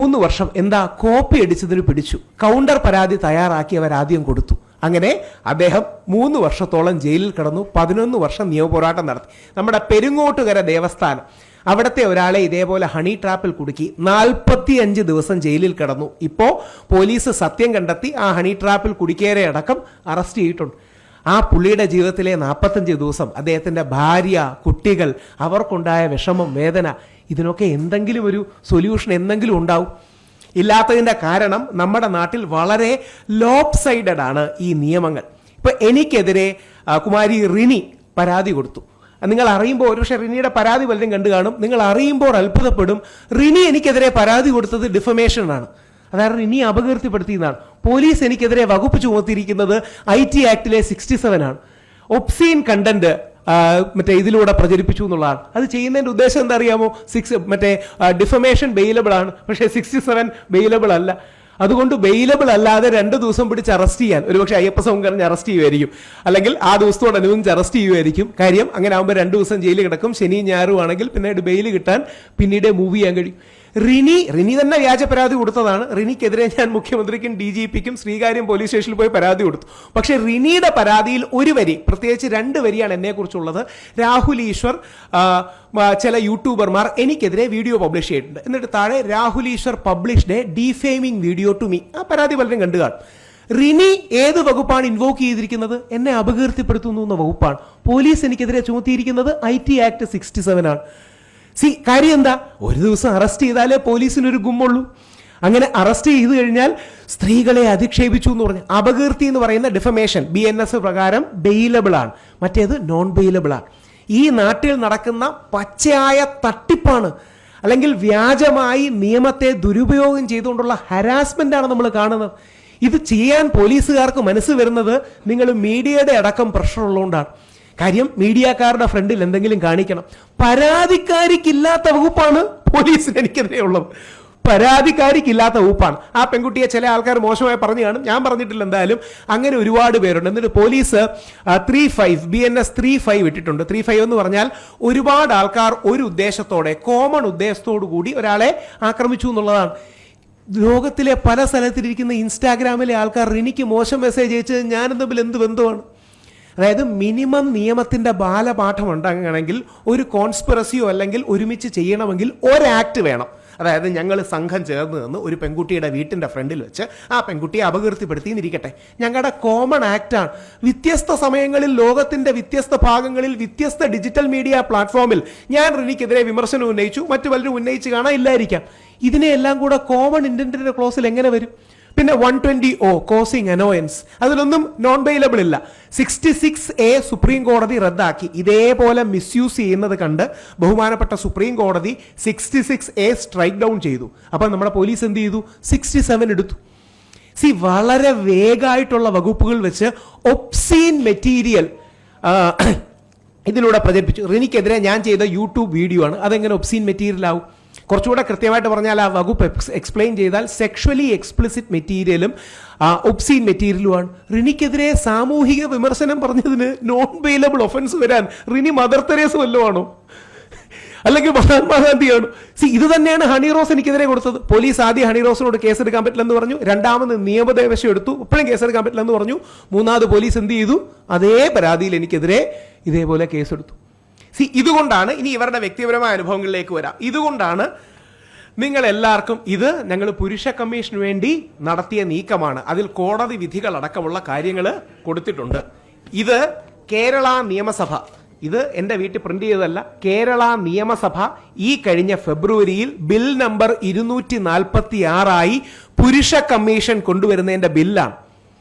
3 വർഷം എന്താ കോപ്പി അടിച്ചതിന് പിടിച്ചു. കൗണ്ടർ പരാതി തയ്യാറാക്കി അവർ ആദ്യം കൊടുത്തു. അങ്ങനെ അദ്ദേഹം 3 വർഷത്തോളം ജയിലിൽ കിടന്നു. 11 വർഷം നിയമപോരാട്ടം നടത്തി. നമ്മുടെ പെരുങ്ങോട്ടുകര ദേവസ്ഥാനം അവിടുത്തെ ഒരാളെ ഇതേപോലെ ഹണി ട്രാപ്പിൽ കുടുക്കി 45 ദിവസം ജയിലിൽ കിടന്നു. ഇപ്പോൾ പോലീസ് സത്യം കണ്ടെത്തി ആ ഹണി ട്രാപ്പിൽ കുടുക്കിയവരെ അടക്കം അറസ്റ്റ് ചെയ്തിട്ടുണ്ട്. ആ പുള്ളിയുടെ ജീവിതത്തിലെ 45 ദിവസം അദ്ദേഹത്തിൻ്റെ ഭാര്യ, കുട്ടികൾ, അവർക്കുണ്ടായ വിഷമം, വേദന, ഇതിനൊക്കെ എന്തെങ്കിലും ഒരു സൊല്യൂഷൻ എന്തെങ്കിലും ഉണ്ടാവും. ഇല്ലാത്തതിൻ്റെ കാരണം നമ്മുടെ നാട്ടിൽ വളരെ ലോപ്പ് സൈഡഡ് ആണ് ഈ നിയമങ്ങൾ. ഇപ്പം എനിക്കെതിരെ കുമാരി റിനി പരാതി കൊടുത്തു. നിങ്ങൾ അറിയുമ്പോൾ ഒരുപക്ഷെ റിനിയുടെ പരാതി പലരും കണ്ടു കാണും. നിങ്ങൾ അറിയുമ്പോൾ അത്ഭുതപ്പെടും. റിനി എനിക്കെതിരെ പരാതി കൊടുത്തത് ഡിഫമേഷനാണ്. അതായത് റിനി അപകീർത്തിപ്പെടുത്തിയതാണ്. പോലീസ് എനിക്കെതിരെ വകുപ്പ് ചുമത്തിയിരിക്കുന്നത് IT ആക്ടിലെ 67 ആണ്. ഒബ്സീൻ കണ്ടന്റ് ഇതിലൂടെ പ്രചരിപ്പിച്ചു എന്നുള്ളതാണ്. അത് ചെയ്യുന്നതിൻ്റെ ഉദ്ദേശം എന്താ അറിയാമോ? ഡിഫമേഷൻ ബെയിലബിൾ ആണ്, പക്ഷേ 67 ബെയിലബിൾ അല്ല. അതുകൊണ്ട് ബെയിലബിൾ അല്ലാതെ 2 ദിവസം പിടിച്ച് അറസ്റ്റ് ചെയ്യാൻ ഒരുപക്ഷെ അയ്യപ്പ സംഘടന അറസ്റ്റ് ചെയ്യുമായിരിക്കും, അല്ലെങ്കിൽ ആ ദിവസത്തോടനുബന്ധിച്ച് അറസ്റ്റ് ചെയ്യുമായിരിക്കും. കാര്യം അങ്ങനെ ആകുമ്പോൾ 2 ദിവസം ജയിലിൽ കിടക്കും. ശനിയും ഞായറും ആണെങ്കിൽ പിന്നീട് ബെയിൽ കിട്ടാൻ പിന്നീട് മൂവ് ചെയ്യാൻ കഴിയും. റിനി തന്നെ വ്യാജ പരാതി കൊടുത്തതാണ്. റിനിക്കെതിരെ ഞാൻ മുഖ്യമന്ത്രിക്കും DGPക്കും ശ്രീകാര്യം പോലീസ് സ്റ്റേഷനിൽ പോയി പരാതി കൊടുത്തു. പക്ഷേ റിനിയുടെ പരാതിയിൽ ഒരു വരി, പ്രത്യേകിച്ച് 2 വരിയാണ് എന്നെക്കുറിച്ചുള്ളത്. രാഹുൽ ഈശ്വർ, ചില യൂട്യൂബർമാർ എനിക്കെതിരെ വീഡിയോ പബ്ലിഷ് ചെയ്തിട്ടുണ്ട്. എന്നിട്ട് താഴെ Rahul Easwar published a defaming video to me. ആ പരാതി പലരും കണ്ടു കാണും. റിനി ഏത് വകുപ്പാണ് ഇൻവോക്ക് ചെയ്തിരിക്കുന്നത്? എന്നെ അപകീർത്തിപ്പെടുത്തുന്നു എന്ന വകുപ്പാണ്. പോലീസ് എനിക്കെതിരെ ചുമത്തിയിരിക്കുന്നത് IT ആക്ട് 67 ആണ്. കാര്യം എന്താ? ഒരു ദിവസം അറസ്റ്റ് ചെയ്താലേ പോലീസിനൊരു ഗുമ്മുള്ളൂ. അങ്ങനെ അറസ്റ്റ് ചെയ്തു കഴിഞ്ഞാൽ സ്ത്രീകളെ അധിക്ഷേപിച്ചു എന്ന് പറഞ്ഞ് അപകീർത്തി എന്ന് പറയുന്ന ഡിഫമേഷൻ BNS പ്രകാരം ബെയിലബിൾ ആണ്, മറ്റേത് നോൺ ബെയിലബിൾ ആണ്. ഈ നാട്ടിൽ നടക്കുന്ന പച്ചയായ തട്ടിപ്പാണ്, അല്ലെങ്കിൽ വ്യാജമായി നിയമത്തെ ദുരുപയോഗം ചെയ്തുകൊണ്ടുള്ള ഹരാസ്മെന്റ് ആണ് നമ്മൾ കാണുന്നത്. ഇത് ചെയ്യാൻ പോലീസുകാർക്ക് മനസ്സ് വരുന്നത് നിങ്ങൾ മീഡിയയുടെ അടക്കം പ്രഷർ ഉള്ളതുകൊണ്ടാണ്. കാര്യം മീഡിയക്കാരുടെ ഫ്രണ്ടിൽ എന്തെങ്കിലും കാണിക്കണം. പരാതിക്കാരിക്കില്ലാത്ത വകുപ്പാണ് പോലീസിന് എനിക്കെതിരെ ഉള്ളത്. പരാതിക്കാരിക്കില്ലാത്ത വകുപ്പാണ്. ആ പെൺകുട്ടിയെ ചില ആൾക്കാർ മോശമായി പറഞ്ഞു കാണും, ഞാൻ പറഞ്ഞിട്ടില്ല. എന്തായാലും അങ്ങനെ ഒരുപാട് പേരുണ്ട്. എന്നിട്ട് പോലീസ് 35 BNS 35 ഇട്ടിട്ടുണ്ട്. 35 എന്ന് പറഞ്ഞാൽ ഒരുപാട് ആൾക്കാർ ഒരു ഉദ്ദേശത്തോടെ, കോമൺ ഉദ്ദേശത്തോടു കൂടി ഒരാളെ ആക്രമിച്ചു എന്നുള്ളതാണ്. ലോകത്തിലെ പല സ്ഥലത്തിരിക്കുന്ന ഇൻസ്റ്റാഗ്രാമിലെ ആൾക്കാർ റിനിക്ക് മോശം മെസ്സേജ് അയച്ചത് ഞാനും തമ്മിൽ എന്ത് ബന്ധമാണ്? അതായത് മിനിമം നിയമത്തിൻ്റെ ബാലപാഠം ഉണ്ടാകണമെങ്കിൽ, ഒരു കോൺസ്പിറസിയോ അല്ലെങ്കിൽ ഒരുമിച്ച് ചെയ്യണമെങ്കിൽ ഒരാക്ട് വേണം. അതായത് ഞങ്ങൾ സംഘം ചേർന്ന് നിന്ന് ഒരു പെൺകുട്ടിയുടെ വീട്ടിൻ്റെ ഫ്രണ്ടിൽ വെച്ച് ആ പെൺകുട്ടിയെ അപകീർത്തിപ്പെടുത്തിയിരിക്കട്ടെ, ഞങ്ങളുടെ കോമൺ ആക്റ്റാണ്. വ്യത്യസ്ത സമയങ്ങളിൽ ലോകത്തിൻ്റെ വ്യത്യസ്ത ഭാഗങ്ങളിൽ വ്യത്യസ്ത ഡിജിറ്റൽ മീഡിയ പ്ലാറ്റ്ഫോമിൽ ഞാൻ റിനിക്കെതിരെ വിമർശനം ഉന്നയിച്ചു, മറ്റു പലരും ഉന്നയിച്ച് കാണാനില്ലായിരിക്കാം. ഇതിനെയെല്ലാം കൂടെ കോമൺ ഇൻറ്റൻറ്റിൻ്റെ ക്ലോസിൽ എങ്ങനെ വരും? പിന്നെ 120O കോസിങ് അനോയൻസ്, അതിലൊന്നും നോൺ ബെയിലബിൾ ഇല്ല. 66A സുപ്രീം കോടതി റദ്ദാക്കി. ഇതേപോലെ മിസ്യൂസ് ചെയ്യുന്നത് കണ്ട് ബഹുമാനപ്പെട്ട സുപ്രീം കോടതി 66A സ്ട്രൈക്ക് ഡൗൺ ചെയ്തു. അപ്പം നമ്മുടെ പോലീസ് എന്ത് ചെയ്തു? 67 എടുത്തു. വളരെ വേഗമായിട്ടുള്ള വകുപ്പുകൾ വെച്ച് ഒബ്സീൻ മെറ്റീരിയൽ ഇതിലൂടെ പ്രചരിപ്പിച്ചു. റിനിക്കെതിരെ ഞാൻ ചെയ്ത യൂട്യൂബ് വീഡിയോ ആണ്, അതെങ്ങനെ ഒബ്സീൻ മെറ്റീരിയൽ ആവും? കുറച്ചുകൂടെ കൃത്യമായിട്ട് പറഞ്ഞാൽ ആ വകുപ്പ് എക്സ്പ്ലെയിൻ ചെയ്താൽ സെക്ഷുവലി എക്സ്പ്ലിസിറ്റ് മെറ്റീരിയലും ഒബ്സീൻ മെറ്റീരിയലുമാണ്. റിനിക്കെതിരെ സാമൂഹിക വിമർശനം പറഞ്ഞതിന് നോൺ ബെയിലബിൾ ഒഫൻസ് വരാൻ റിനി മദർ തെരേസ വല്ലതുമാണോ, അല്ലെങ്കിൽ മഹാത്മാഗാന്ധിയാണോ? ഇത് തന്നെയാണ് ഹണി റോസ് എനിക്കെതിരെ കൊടുത്തത്. പോലീസ് ആദ്യം ഹണി റോസിനോട് കേസെടുക്കാൻ പറ്റില്ലെന്ന് പറഞ്ഞു, രണ്ടാമത് നിയമോപദേശം എടുത്തു, ഇപ്പോഴും കേസെടുക്കാൻ പറ്റില്ലെന്ന് പറഞ്ഞു, മൂന്നാമത് പോലീസ് എന്ത് ചെയ്തു? അതേ പരാതിയിൽ എനിക്കെതിരെ ഇതേപോലെ കേസെടുത്തു. ഇതുകൊണ്ടാണ്, ഇനി ഇവരുടെ വ്യക്തിപരമായ അനുഭവങ്ങളിലേക്ക് വരാം. ഇതുകൊണ്ടാണ് നിങ്ങൾ എല്ലാവർക്കും, ഇത് ഞങ്ങൾ പുരുഷ കമ്മീഷന് വേണ്ടി നടത്തിയ നീക്കമാണ്, അതിൽ കോടതി വിധികൾ അടക്കമുള്ള കാര്യങ്ങൾ കൊടുത്തിട്ടുണ്ട്. ഇത് കേരള നിയമസഭ, ഇത് എൻ്റെ വീട്ടിൽ പ്രിന്റ് ചെയ്തതല്ല, കേരള നിയമസഭ ഈ കഴിഞ്ഞ ഫെബ്രുവരിയിൽ ബിൽ നമ്പർ 246 പുരുഷ കമ്മീഷൻ കൊണ്ടുവരുന്നതിൻ്റെ ബില്ലാണ്.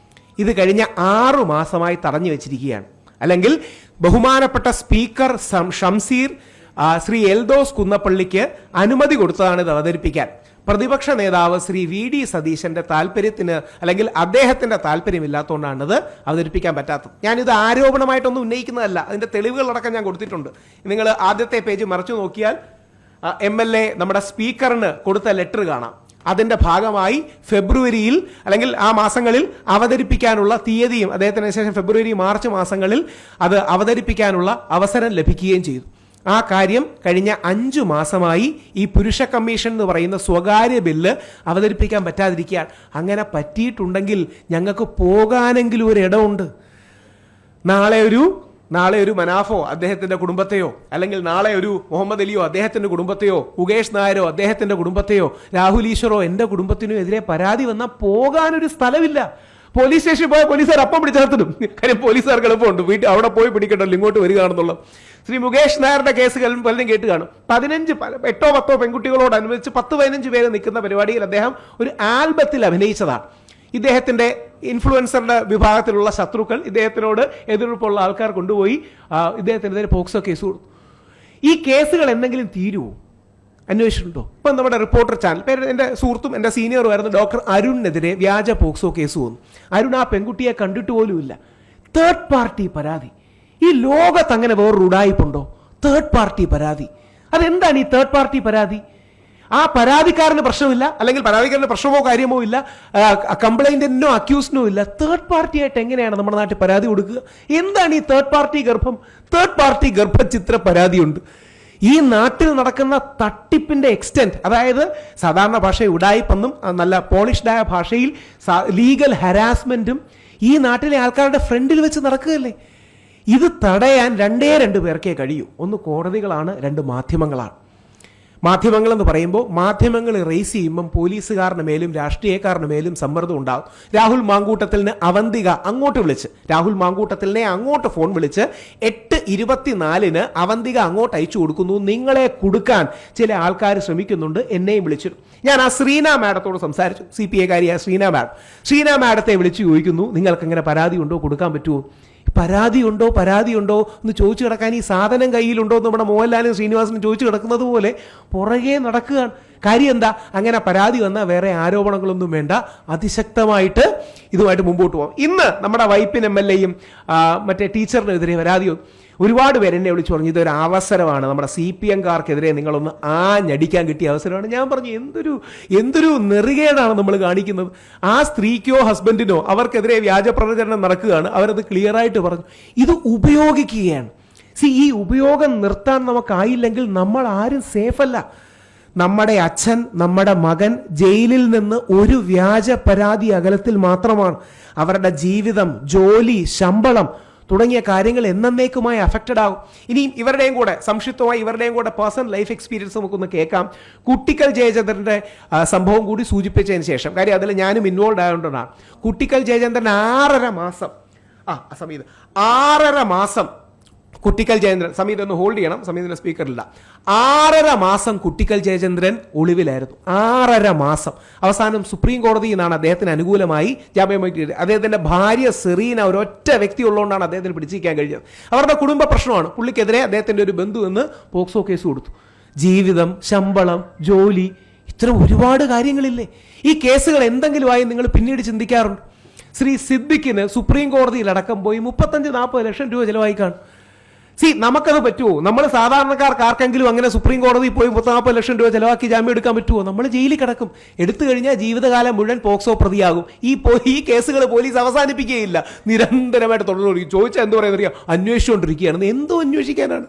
ഇത് കഴിഞ്ഞ 6 മാസമായി തടഞ്ഞു വെച്ചിരിക്കുകയാണ്. അല്ലെങ്കിൽ ബഹുമാനപ്പെട്ട സ്പീക്കർ ഷംസീർ ശ്രീ എൽദോസ് കുന്നപ്പള്ളിക്ക് അനുമതി കൊടുത്തതാണ് ഇത് അവതരിപ്പിക്കാൻ. പ്രതിപക്ഷ നേതാവ് ശ്രീ VD സതീശന്റെ താല്പര്യത്തിന് അല്ലെങ്കിൽ അദ്ദേഹത്തിന്റെ താല്പര്യമില്ലാത്തതുകൊണ്ടാണ് ഇത് അവതരിപ്പിക്കാൻ പറ്റാത്തത്. ഞാനിത് ആരോപണമായിട്ടൊന്നും ഉന്നയിക്കുന്നതല്ല, അതിന്റെ തെളിവുകളടക്കം ഞാൻ കൊടുത്തിട്ടുണ്ട്. നിങ്ങൾ ആദ്യത്തെ പേജ് മറിച്ചു നോക്കിയാൽ MLA നമ്മുടെ സ്പീക്കറിന് കൊടുത്ത ലെറ്റർ കാണാം. അതിന്റെ ഭാഗമായി ഫെബ്രുവരിയിൽ അല്ലെങ്കിൽ ആ മാസങ്ങളിൽ അവതരിപ്പിക്കാനുള്ള തീയതിയും അദ്ദേഹത്തിന് ശേഷം ഫെബ്രുവരി മാർച്ച് മാസങ്ങളിൽ അത് അവതരിപ്പിക്കാനുള്ള അവസരം ലഭിക്കുകയും ചെയ്തു. ആ കാര്യം കഴിഞ്ഞ 5 മാസമായി ഈ പുരുഷ കമ്മീഷൻ എന്ന് പറയുന്ന സ്വകാര്യ ബില്ല് അവതരിപ്പിക്കാൻ പറ്റാതിരിക്കുകയാണ്. അങ്ങനെ പറ്റിയിട്ടുണ്ടെങ്കിൽ ഞങ്ങൾക്ക് പോകാനെങ്കിലും ഒരു ഇടമുണ്ട്. നാളെ ഒരു മനാഫോ അദ്ദേഹത്തിന്റെ കുടുംബത്തെയോ, അല്ലെങ്കിൽ നാളെ ഒരു മുഹമ്മദ് അലിയോ അദ്ദേഹത്തിന്റെ കുടുംബത്തെയോ, മുകേഷ് നായരോ അദ്ദേഹത്തിന്റെ കുടുംബത്തെയോ, രാഹുൽ ഈശ്വറോ എന്റെ കുടുംബത്തിനോ എതിരെ പരാതി വന്നാൽ പോകാനൊരു സ്ഥലമില്ല. പോലീസ് സ്റ്റേഷനിൽ പോയ പോലീസുകാർ അപ്പം പിടിച്ചെടുത്തിടും. കാര്യം പോലീസുകാർക്ക് എളുപ്പമുണ്ട്, വീട്ടിൽ അവിടെ പോയി പിടിക്കണ്ടല്ലോ, ഇങ്ങോട്ട് വരികയാണെന്നുള്ള. ശ്രീ മുകേഷ് നായരുടെ കേസുകൾ പലരും കേട്ട് കാണും. 8-10 പെൺകുട്ടികളോടനുബന്ധിച്ച് 10-15 പേര് നിൽക്കുന്ന പരിപാടിയിൽ അദ്ദേഹം ഒരു ആൽബത്തിൽ അഭിനയിച്ചതാണ്. ഇദ്ദേഹത്തിന്റെ ഇൻഫ്ലുവൻസറുടെ വിഭാഗത്തിലുള്ള ശത്രുക്കൾ ഇദ്ദേഹത്തിനോട് എതിർപ്പുള്ള ആൾക്കാർ കൊണ്ടുപോയി ഇദ്ദേഹത്തിനെതിരെ പോക്സോ കേസ് കൊടുത്തു. ഈ കേസുകൾ എന്തെങ്കിലും തീരുവോ? അന്വേഷിച്ചിട്ടുണ്ടോ? ഇപ്പം നമ്മുടെ റിപ്പോർട്ടർ ചാനൽ പേര് എൻ്റെ സുഹൃത്തും എൻ്റെ സീനിയറുമായിരുന്നു ഡോക്ടർ അരുണിനെതിരെ വ്യാജ പോക്സോ കേസ് വന്നു. അരുൺ ആ പെൺകുട്ടിയെ കണ്ടിട്ട് പോലുമില്ല. തേർഡ് പാർട്ടി പരാതി. ഈ ലോകത്ത് അങ്ങനെ വേറൊരു ഉടായിപ്പുണ്ടോ? തേർഡ് പാർട്ടി പരാതി. അതെന്താണ് ഈ തേർഡ് പാർട്ടി പരാതി? ആ പരാതിക്കാരന് പ്രശ്നമില്ല, അല്ലെങ്കിൽ പരാതിക്കാരന് പ്രശ്നമോ കാര്യമോ ഇല്ല, കംപ്ലൈന്റിനോ അക്യൂസിനോ ഇല്ല. തേർഡ് പാർട്ടിയായിട്ട് എങ്ങനെയാണ് നമ്മുടെ നാട്ടിൽ പരാതി കൊടുക്കുക? എന്താണ് ഈ തേർഡ് പാർട്ടി ഗർഭം? തേർഡ് പാർട്ടി ഗർഭചിത്ര പരാതിയുണ്ട്. ഈ നാട്ടിൽ നടക്കുന്ന തട്ടിപ്പിന്റെ എക്സ്റ്റെന്റ്, അതായത് സാധാരണ ഭാഷ ഉഡായിപ്പെന്നും നല്ല പോളിഷ്ഡായ ഭാഷയിൽ ലീഗൽ ഹരാസ്മെന്റും ഈ നാട്ടിലെ ആൾക്കാരുടെ ഫ്രണ്ടിൽ വെച്ച് നടക്കുകയല്ലേ. ഇത് തടയാൻ 2 പേർക്കേ കഴിയൂ. ഒന്ന് കോടതികളാണ്, 2 മാധ്യമങ്ങളാണ്. മാധ്യമങ്ങൾ എന്ന് പറയുമ്പോൾ മാധ്യമങ്ങൾ റേസ് ചെയ്യുമ്പം പോലീസുകാരുടെ മേലും രാഷ്ട്രീയക്കാരുടെ മേലും സമ്മർദ്ദം ഉണ്ടാകും. രാഹുൽ മാങ്കൂട്ടത്തിലിന് അവന്തിക അങ്ങോട്ട് വിളിച്ച്, രാഹുൽ മാങ്കൂട്ടത്തിലിനെ അങ്ങോട്ട് ഫോൺ വിളിച്ച് 8:24 അവന്തിക അങ്ങോട്ട് അയച്ചു കൊടുക്കുന്നു. നിങ്ങളെ കൊടുക്കാൻ ചില ആൾക്കാർ ശ്രമിക്കുന്നുണ്ട്, എന്നെയും വിളിച്ചു. ഞാൻ ആ ശ്രീന മാഡത്തോട് സംസാരിച്ചു, CPA കാരിയായ ശ്രീന മാഡത്തെ വിളിച്ച് ചോദിക്കുന്നു, നിങ്ങൾക്ക് എങ്ങനെ പരാതി ഉണ്ടോ, കൊടുക്കാൻ പറ്റുമോ? പരാതിയുണ്ടോ എന്ന് ചോദിച്ചു കിടക്കാൻ ഈ സാധനം കയ്യിലുണ്ടോ എന്ന് നമ്മുടെ മോഹൻലാലും ശ്രീനിവാസനും ചോദിച്ചു കിടക്കുന്നത് പോലെ പുറകെ നടക്കുകയാണ്. കാര്യം എന്താ? അങ്ങനെ പരാതി വന്നാൽ വേറെ ആരോപണങ്ങളൊന്നും വേണ്ട, അതിശക്തമായിട്ട് ഇതുമായിട്ട് മുമ്പോട്ട് പോകാം. ഇന്ന് നമ്മുടെ വൈപ്പിൻ MLA-യും മറ്റേ ടീച്ചറിനെതിരെ പരാതി ഒരുപാട് പേര് എന്നെ വിളിച്ചു പറഞ്ഞു, ഇതൊരു അവസരമാണ്, നമ്മുടെ CPM-കാർക്കെതിരെ നിങ്ങളൊന്ന് ഞടിക്കാൻ കിട്ടിയ അവസരമാണ്. ഞാൻ പറഞ്ഞു, എന്തൊരു നെറുകേടാണ് നമ്മൾ കാണിക്കുന്നത്. ആ സ്ത്രീക്കോ ഹസ്ബൻഡിനോ അവർക്കെതിരെ വ്യാജ പ്രചരണം നടക്കുകയാണ്, അവരത് ക്ലിയറായിട്ട് പറഞ്ഞു. ഇത് ഉപയോഗിക്കുകയാണ്. ഈ ഉപയോഗം നിർത്താൻ നമുക്കായില്ലെങ്കിൽ നമ്മൾ ആരും സേഫല്ല. നമ്മുടെ അച്ഛൻ, നമ്മുടെ മകൻ ജയിലിൽ നിന്ന് ഒരു വ്യാജ പരാതി അകലത്തിൽ മാത്രമാണ്. അവരുടെ ജീവിതം, ജോലി, ശമ്പളം തുടങ്ങിയ കാര്യങ്ങൾ എന്നേക്കുമായി അഫക്റ്റഡ് ആകും. ഇനിയും ഇവരുടെയും കൂടെ സംക്ഷിപ്തമായി ഇവരുടെയും കൂടെ പേഴ്സണൽ ലൈഫ് എക്സ്പീരിയൻസ് നമുക്കൊന്ന് കേൾക്കാം. കുട്ടിക്കൽ ജയചന്ദ്രന്റെ സംഭവം കൂടി സൂചിപ്പിച്ചതിന് ശേഷം, കാര്യം അതിൽ ഞാനും ഇൻവോൾവ് ആയതുകൊണ്ടാണ്. കുട്ടിക്കൽ ജയചന്ദ്രൻ 6.5 മാസം സമീത് 6.5 മാസം കുട്ടിക്കൽ ജയചന്ദ്രൻ, സമീത് ഒന്ന് ഹോൾഡ് ചെയ്യണം, സമീതിന്റെ സ്പീക്കറില്ല. 6.5 മാസം കുട്ടിക്കൽ ജയചന്ദ്രൻ ഒളിവിലായിരുന്നു. 6.5 മാസം. അവസാനം സുപ്രീം കോടതിയിൽ നിന്നാണ് അദ്ദേഹത്തിന് അനുകൂലമായി ജാമ്യം കിട്ടിയത്. അദ്ദേഹത്തിന്റെ ഭാര്യ സെറീന ഒരൊറ്റ വ്യക്തി ഉള്ളതുകൊണ്ടാണ് അദ്ദേഹത്തിന് പിടിച്ചിരിക്കാൻ കഴിഞ്ഞത്. അവരുടെ കുടുംബ പ്രശ്നമാണ്. പുള്ളിക്കെതിരെ അദ്ദേഹത്തിന്റെ ഒരു ബന്ധു എന്ന് പോക്സോ കേസ് കൊടുത്തു. ജീവിതം, ശമ്പളം, ജോലി, ഇത്തരം ഒരുപാട് കാര്യങ്ങളില്ലേ. ഈ കേസുകൾ എന്തെങ്കിലുമായി നിങ്ങൾ പിന്നീട് ചിന്തിക്കാറുണ്ട്. ശ്രീ സിദ്ദിഖിന് സുപ്രീം കോടതിയിലടക്കം പോയി 35-40 ലക്ഷം രൂപ ചിലവായി കാണും. നമുക്കത് പറ്റുമോ? നമ്മൾ സാധാരണക്കാർക്ക് ആർക്കെങ്കിലും അങ്ങനെ സുപ്രീം കോടതിയിൽ പോയി 30-40 ലക്ഷം രൂപ ചിലവാക്കി ജാമ്യം എടുക്കാൻ പറ്റുമോ? നമ്മൾ ജയിലിൽ കിടക്കും. എടുത്തു കഴിഞ്ഞാൽ ജീവിതകാലം മുഴുവൻ പോക്സോ പ്രതിയാകും. ഈ കേസുകൾ പോലീസ് അവസാനിപ്പിക്കുകയില്ല, നിരന്തരമായിട്ട് തുടർന്നുകൊണ്ടിരിക്കും. ചോദിച്ചാൽ എന്താ പറയുക, അന്വേഷിച്ചുകൊണ്ടിരിക്കുകയാണ്. എന്തോ അന്വേഷിക്കാനാണ്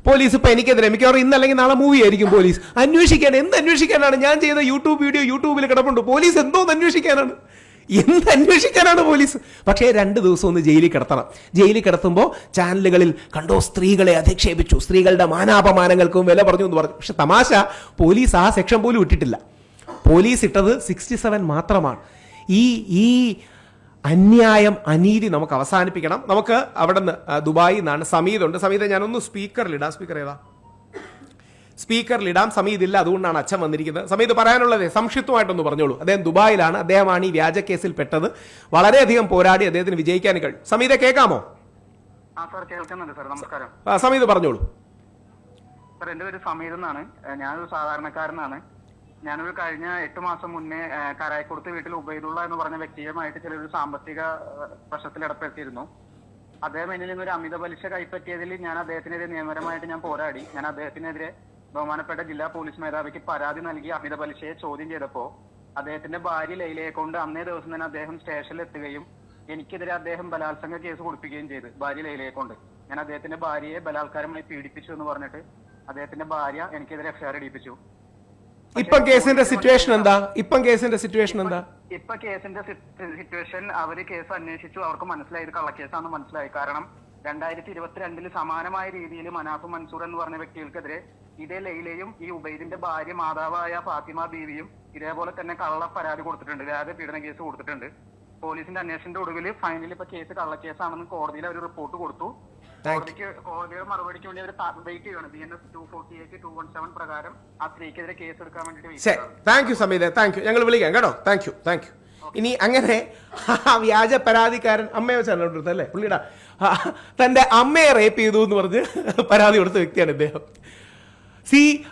പോലീസ്? ഇപ്പം എനിക്കെതിരെ മിക്കവാറും ഇന്നല്ലെങ്കിൽ നാളെ മൂവി ആയിരിക്കും പോലീസ്. എന്ത് അന്വേഷിക്കാനാണ്? ഞാൻ ചെയ്ത യൂട്യൂബ് വീഡിയോ യൂട്യൂബിൽ കിടപ്പുണ്ട്. പോലീസ് എന്തോന്ന് അന്വേഷിക്കാനാണ്? എന്തന്വേഷിക്കാനാണ് പോലീസ്? പക്ഷേ 2 ദിവസം ഒന്ന് ജയിലിൽ കിടത്തണം. ജയിലിൽ കിടത്തുമ്പോൾ ചാനലുകളിൽ കണ്ടോ സ്ത്രീകളെ അധിക്ഷേപിച്ചു, സ്ത്രീകളുടെ മാനാപമാനങ്ങൾക്കും വില പറഞ്ഞു എന്ന് പറഞ്ഞു. പക്ഷെ തമാശ, പോലീസ് ആ സെക്ഷൻ പോലും ഇട്ടിട്ടില്ല. പോലീസ് ഇട്ടത് 67 മാത്രമാണ്. ഈ അന്യായം, അനീതി നമുക്ക് അവസാനിപ്പിക്കണം. നമുക്ക് അവിടെ നിന്ന് ദുബായിൽ നിന്നാണ് സമീതുണ്ട്. സമീത ഞാനൊന്ന് സ്പീക്കറിലിടാം. സ്പീക്കറിലിടാം. സമീത് ഇല്ല, അതുകൊണ്ടാണ് അച്ഛൻ വന്നിരിക്കുന്നത്. സമീത് പറയാനുള്ളത് സംക്ഷിപ്തമായിട്ടൊന്ന് പറഞ്ഞോളൂ. അദ്ദേഹം ദുബായിലാണ്. അദ്ദേഹമാണ് ഈ വ്യാജ കേസിൽ പെട്ടത്. വളരെയധികം പോരാടി അദ്ദേഹത്തിന് വിജയിക്കാൻ കഴിഞ്ഞു. സമീതെ കേൾക്കാമോ? നമസ്കാരം. സമീത് പറഞ്ഞോളൂ. സാർ, എന്റെ പേര് സമീത് എന്നാണ്. ഞാനൊരു സാധാരണക്കാരനാണ്. ഞാനൊരു കഴിഞ്ഞ 8 മാസം മുന്നേ കരായക്കുളത്ത് വീട്ടിൽ ഉബൈദുള്ള എന്ന് പറഞ്ഞ വ്യക്തിയുമായിട്ട് ചിലൊരു സാമ്പത്തിക പ്രശ്നത്തിൽ ഇടപെടുത്തിയിരുന്നു. അദ്ദേഹം എന്നിൽ നിന്നൊരു അമിത പലിശ കൈപ്പറ്റിയതിൽ ഞാൻ അദ്ദേഹത്തിനെതിരെ നിയമപരമായിട്ട് ഞാൻ പോരാടി. ഞാൻ അദ്ദേഹത്തിനെതിരെ ബഹുമാനപ്പെട്ട ജില്ലാ പോലീസ് മേധാവിക്ക് പരാതി നൽകി അമിത പലിശയെ ചോദ്യം ചെയ്തപ്പോൾ അദ്ദേഹത്തിന്റെ ഭാര്യ ലൈലയെ കൊണ്ട് അന്നേ ദിവസം തന്നെ അദ്ദേഹം സ്റ്റേഷനിൽ എത്തുകയും എനിക്കെതിരെ അദ്ദേഹം ബലാത്സംഗ കേസ് കൊടുപ്പിക്കുകയും ചെയ്തു, ഭാര്യ ലൈലയെ കൊണ്ട്. ഞാൻ അദ്ദേഹത്തിന്റെ ഭാര്യയെ ബലാത്കാരമായി പീഡിപ്പിച്ചു എന്ന് പറഞ്ഞിട്ട് അദ്ദേഹത്തിന്റെ ഭാര്യ എനിക്കെതിരെ എഫ്ഐആർ ഇടിപ്പിച്ചു. ഇപ്പം കേസിന്റെ സിറ്റുവേഷൻ എന്താ? ഇപ്പൊ കേസിന്റെ സിറ്റുവേഷൻ അവര് കേസ് അന്വേഷിച്ചു. അവർക്ക് മനസ്സിലായി ഇത് കള്ളക്കേസാണെന്ന് മനസ്സിലായി. കാരണം 2022 സമാനമായ രീതിയിൽ മനാഫ് മൻസൂർ എന്ന് പറഞ്ഞ വ്യക്തികൾക്കെതിരെ ഇതേ ലൈലയും ഈ ഉബൈദിന്റെ ഭാര്യ മാതാവായ ഫാത്തിമ ബീവിയും ഇതേപോലെ തന്നെ കള്ള പരാതി കൊടുത്തിട്ടുണ്ട്, വ്യാജ പീഡന കേസ് കൊടുത്തിട്ടുണ്ട്. പോലീസിന്റെ അന്വേഷണത്തിന്റെ ഒടുവിൽ ഫൈനലി ഇപ്പൊ കേസ് കള്ളക്കേസാണെന്ന് കോടതിയിൽ അവർ റിപ്പോർട്ട് കൊടുത്തു. കോടതിയുടെ മറുപടിക്ക് വേണ്ടി അവർ വെയിറ്റ് ചെയ്യണം. BNS 248 217 പ്രകാരം ആ സ്ത്രീക്കെതിരെ കേസ് എടുക്കാൻ വേണ്ടിട്ട്. Thank you Sameetha, thank you. ഞങ്ങൾ വിളിക്കാം കേട്ടോ. Thank you. ഇനി അങ്ങനെ വ്യാജ പരാതിക്കാരൻ അമ്മയെ വെച്ചാണ് അല്ലേ പുള്ളിയുടെ തന്റെ അമ്മയെ റേപ്പ് ചെയ്തു എന്ന് പറഞ്ഞ് പരാതി കൊടുത്ത വ്യക്തിയാണ് ഇദ്ദേഹം.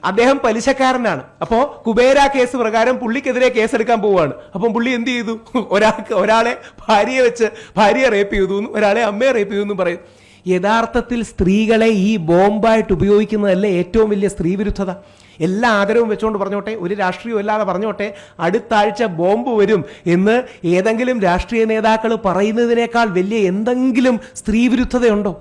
അദ്ദേഹം പലിശക്കാരനാണ്. അപ്പോ കുബേര കേസ് പ്രകാരം പുള്ളിക്കെതിരെ കേസെടുക്കാൻ പോവുകയാണ്. അപ്പം പുള്ളി എന്ത് ചെയ്തു? ഒരാളെ ഭാര്യയെ റേപ്പ് ചെയ്തു, ഒരാളെ അമ്മയെ റേപ്പ് ചെയ്തു എന്നും പറയും. യഥാർത്ഥത്തിൽ സ്ത്രീകളെ ഈ ബോംബായിട്ട് ഉപയോഗിക്കുന്നതല്ലേ ഏറ്റവും വലിയ സ്ത്രീവിരുദ്ധത? എല്ലാ ആദരവും വെച്ചുകൊണ്ട് പറഞ്ഞോട്ടെ, ഒരു രാഷ്ട്രീയം അല്ലാതെ പറഞ്ഞോട്ടെ, അടുത്ത ആഴ്ച ബോംബ് വരും എന്ന് ഏതെങ്കിലും രാഷ്ട്രീയ നേതാക്കൾ പറയുന്നതിനേക്കാൾ വലിയ എന്തെങ്കിലും സ്ത്രീവിരുദ്ധതയുണ്ടോ?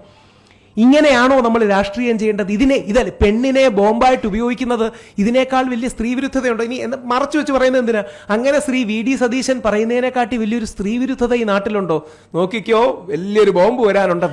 ഇങ്ങനെയാണോ നമ്മൾ രാഷ്ട്രീയം ചെയ്യേണ്ടത്? ഇതല്ല പെണ്ണിനെ ബോംബായിട്ട് ഉപയോഗിക്കുന്നത് ഇതിനേക്കാൾ വലിയ സ്ത്രീവിരുദ്ധതയുണ്ടോ? ഇനി മറച്ചു വെച്ച് പറയുന്നത് എന്തിനാ? അങ്ങനെ VD സതീശൻ പറയുന്നതിനെക്കാട്ടി വലിയൊരു സ്ത്രീവിരുദ്ധത ഈ നാട്ടിലുണ്ടോ? നോക്കിക്കോ, വലിയൊരു ബോംബ് വരാനുണ്ട്.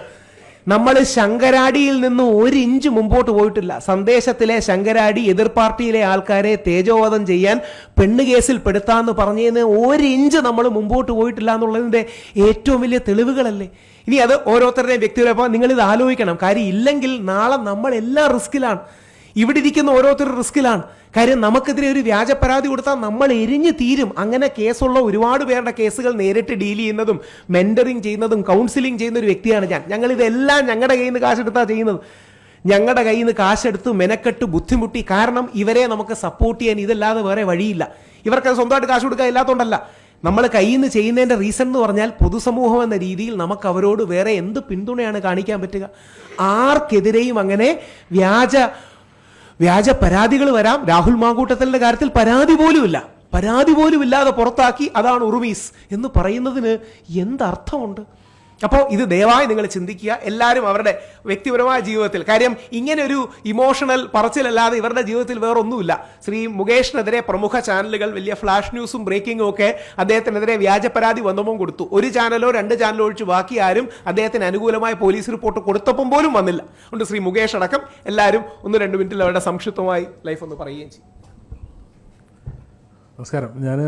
നമ്മൾ ശങ്കരാടിയിൽ നിന്ന് 1 ഇഞ്ച് മുമ്പോട്ട് പോയിട്ടില്ല. സന്ദേശത്തിലെ ശങ്കരാടി എതിർ പാർട്ടിയിലെ ആൾക്കാരെ തേജോവധം ചെയ്യാൻ പെണ്ണ് കേസിൽ പെടുത്താന്ന് പറഞ്ഞതിന് 1 ഇഞ്ച് നമ്മൾ മുമ്പോട്ട് പോയിട്ടില്ല എന്നുള്ളതിന്റെ ഏറ്റവും വലിയ തെളിവുകളല്ലേ? ഇനി അത് ഓരോരുത്തരുടെയും വ്യക്തിപരമായി നിങ്ങൾ ഇത് ആലോചിക്കണം. കാര്യം ഇല്ലെങ്കിൽ നാളെ നമ്മൾ എല്ലാം റിസ്കിലാണ്. ഇവിടെ ഇരിക്കുന്ന ഓരോരുത്തരും റിസ്കിലാണ്. കാര്യം നമുക്കെതിരെ ഒരു വ്യാജ പരാതി കൊടുത്താൽ നമ്മൾ എരിഞ്ഞു തീരും. അങ്ങനെ കേസുള്ള ഒരുപാട് പേരുടെ കേസുകൾ നേരിട്ട് ഡീൽ ചെയ്യുന്നതും മെന്ററിങ് ചെയ്യുന്നതും കൗൺസിലിംഗ് ചെയ്യുന്ന ഒരു വ്യക്തിയാണ് ഞാൻ. ഞങ്ങൾ ഇതെല്ലാം ഞങ്ങളുടെ കയ്യിൽ നിന്ന് കാശെടുത്താണ് ചെയ്യുന്നത്. ഞങ്ങളുടെ കയ്യിൽ നിന്ന് കാശെടുത്ത് മെനക്കെട്ട് ബുദ്ധിമുട്ടി. കാരണം ഇവരെ നമുക്ക് സപ്പോർട്ട് ചെയ്യാൻ ഇതല്ലാതെ വേറെ വഴിയില്ല. ഇവർക്ക് സ്വന്തമായിട്ട് കാശ് കൊടുക്കാൻ ഇല്ലാത്തതുകൊണ്ടല്ല. നമ്മൾ കയ്യിൽ നിന്ന് ചെയ്യുന്നതിൻ്റെ റീസൺ എന്ന് പറഞ്ഞാൽ പൊതുസമൂഹം എന്ന രീതിയിൽ നമുക്ക് അവരോട് വേറെ എന്ത് പിന്തുണയാണ് കാണിക്കാൻ പറ്റുക? ആർക്കെതിരെയും അങ്ങനെ വ്യാജ പരാതികൾ വരാം. രാഹുൽ മാങ്കൂട്ടത്തലിന്റെ കാര്യത്തിൽ പരാതി പോലും ഇല്ലാതെ പുറത്താക്കി. അതാണ് ഉറുമീസ് എന്ന് പറയുന്നതിന് എന്തർത്ഥമുണ്ട്? അപ്പോൾ ഇത് ദയവായി നിങ്ങൾ ചിന്തിക്കുക. എല്ലാവരും അവരുടെ വ്യക്തിപരമായ ജീവിതത്തിൽ, കാര്യം ഇങ്ങനെ ഒരു ഇമോഷണൽ പറച്ചിലല്ലാതെ ഇവരുടെ ജീവിതത്തിൽ വേറൊന്നുമില്ല. ശ്രീ മുകേഷിനെതിരെ പ്രമുഖ ചാനലുകൾ വലിയ ഫ്ലാഷ് ന്യൂസും ബ്രേക്കിങ്ങും ഒക്കെ അദ്ദേഹത്തിനെതിരെ വ്യാജ പരാതി വന്നപ്പോൾ കൊടുത്തു. 1 ചാനലോ 2 ചാനലോ ഒഴിച്ച് ബാക്കി ആരും അദ്ദേഹത്തിന് അനുകൂലമായ പോലീസ് റിപ്പോർട്ട് കൊടുത്തപ്പം പോലും വന്നില്ല. അതുകൊണ്ട് ശ്രീ മുകേഷ് അടക്കം എല്ലാവരും 1-2 മിനിറ്റിൽ അവരുടെ സംക്ഷിപ്തമായി ലൈഫ് ഒന്ന് പറയുകയും ചെയ്യും. നമസ്കാരം. ഞാൻ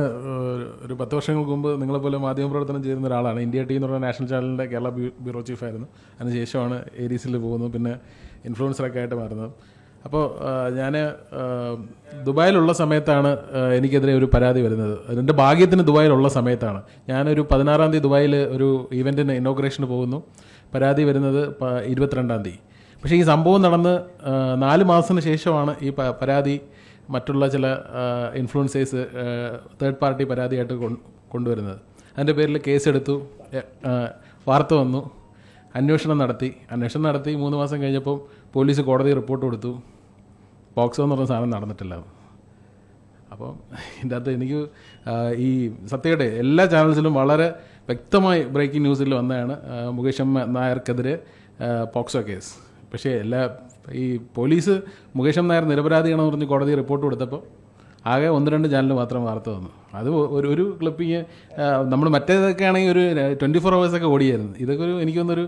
ഒരു 10 വർഷങ്ങൾക്ക് മുമ്പ് നിങ്ങളെപ്പോലെ മാധ്യമപ്രവർത്തനം ചെയ്യുന്ന ഒരാളാണ്. ഇന്ത്യ ടി എന്ന് പറഞ്ഞ നാഷണൽ ചാനലിൻ്റെ കേരള ബ്യൂറോ ചീഫായിരുന്നു. അതിനുശേഷമാണ് ഏരീസിൽ പോകുന്നത്, പിന്നെ ഇൻഫ്ലുവൻസറൊക്കെ ആയിട്ട് മാറുന്നത്. അപ്പോൾ ഞാൻ ദുബായിലുള്ള സമയത്താണ് എനിക്കെതിരെ ഒരു പരാതി വരുന്നത്. എൻ്റെ ഭാഗ്യത്തിന് ദുബായിലുള്ള സമയത്താണ്. ഞാനൊരു 16-ാം തീയതി ദുബായിൽ ഒരു ഈവൻറ്റിന് ഇനോഗ്രേഷന് പോകുന്നു. പരാതി വരുന്നത് 22-ാം തീയതി. പക്ഷേ ഈ സംഭവം നടന്ന് 4 മാസത്തിന് ശേഷമാണ് ഈ പരാതി മറ്റുള്ള ചില ഇൻഫ്ലുവൻസേഴ്സ് തേർഡ് പാർട്ടി പരാതിയായിട്ട് കൊണ്ടുവരുന്നത്. അതിൻ്റെ പേരിൽ കേസെടുത്തു, വാർത്ത വന്നു, അന്വേഷണം നടത്തി 3 മാസം കഴിഞ്ഞപ്പോൾ പോലീസ് കോടതി റിപ്പോർട്ട് കൊടുത്തു. പോക്സോ എന്ന് പറഞ്ഞ സാധനം നടന്നിട്ടില്ല. അപ്പം ഇതിൻ്റെ അകത്ത് എനിക്ക് ഈ സത്യയുടെ എല്ലാ ചാനൽസിലും വളരെ വ്യക്തമായി ബ്രേക്കിംഗ് ന്യൂസിൽ വന്നതാണ് മുകേഷ് നായർക്കെതിരെ പോക്സോ കേസ്. പക്ഷേ ഈ പോലീസ് മുകേഷ് നായർ നിരപരാധിയാണെന്ന് പറഞ്ഞ് കോടതി റിപ്പോർട്ട് കൊടുത്തപ്പോൾ ആകെ 1-2 ചാനൽ മാത്രം വാർത്ത വന്നു. അത് ഒരു ക്ലിപ്പിങ്. നമ്മൾ മറ്റേതൊക്കെ ആണെങ്കിൽ ഒരു 24 hours ഒക്കെ ഓടിയായിരുന്നു. ഇതൊക്കെ എനിക്കൊന്നൊരു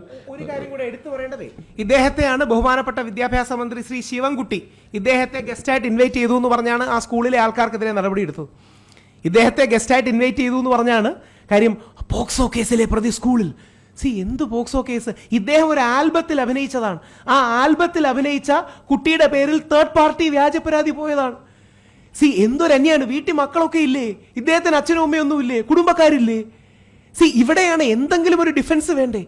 കാര്യം കൂടെ എടുത്തു പറയേണ്ടത്, ഇദ്ദേഹത്തെയാണ് ബഹുമാനപ്പെട്ട വിദ്യാഭ്യാസ മന്ത്രി ശ്രീ ശിവൻകുട്ടി ഇദ്ദേഹത്തെ ഗസ്റ്റായിട്ട് ഇൻവൈറ്റ് ചെയ്തു എന്ന് പറഞ്ഞാണ് ആ സ്കൂളിലെ ആൾക്കാർക്കെതിരെ നടപടി എടുത്തത്. ഇദ്ദേഹത്തെ ഗസ്റ്റായിട്ട് ഇൻവൈറ്റ് ചെയ്തു എന്ന് പറഞ്ഞാണ് കാര്യം. പോക്സോ കേസിലെ പ്രതി സ്കൂളിൽ എന്ത് പോക്സോ കേസ്? ഇദ്ദേഹം ഒരു ആൽബത്തിൽ അഭിനയിച്ചതാണ്. ആ ആൽബത്തിൽ അഭിനയിച്ച കുട്ടിയുടെ പേരിൽ തേർഡ് പാർട്ടി വ്യാജ പരാതി പോയതാണ്. എന്തൊരന്യാണ്. വീട്ടിൽ മക്കളൊക്കെ ഇല്ലേ? ഇദ്ദേഹത്തിന് അച്ഛനും അമ്മയൊന്നും ഇല്ലേ? കുടുംബക്കാരില്ലേ? ഇവിടെയാണ് എന്തെങ്കിലും ഒരു ഡിഫൻസ് വേണ്ടേ?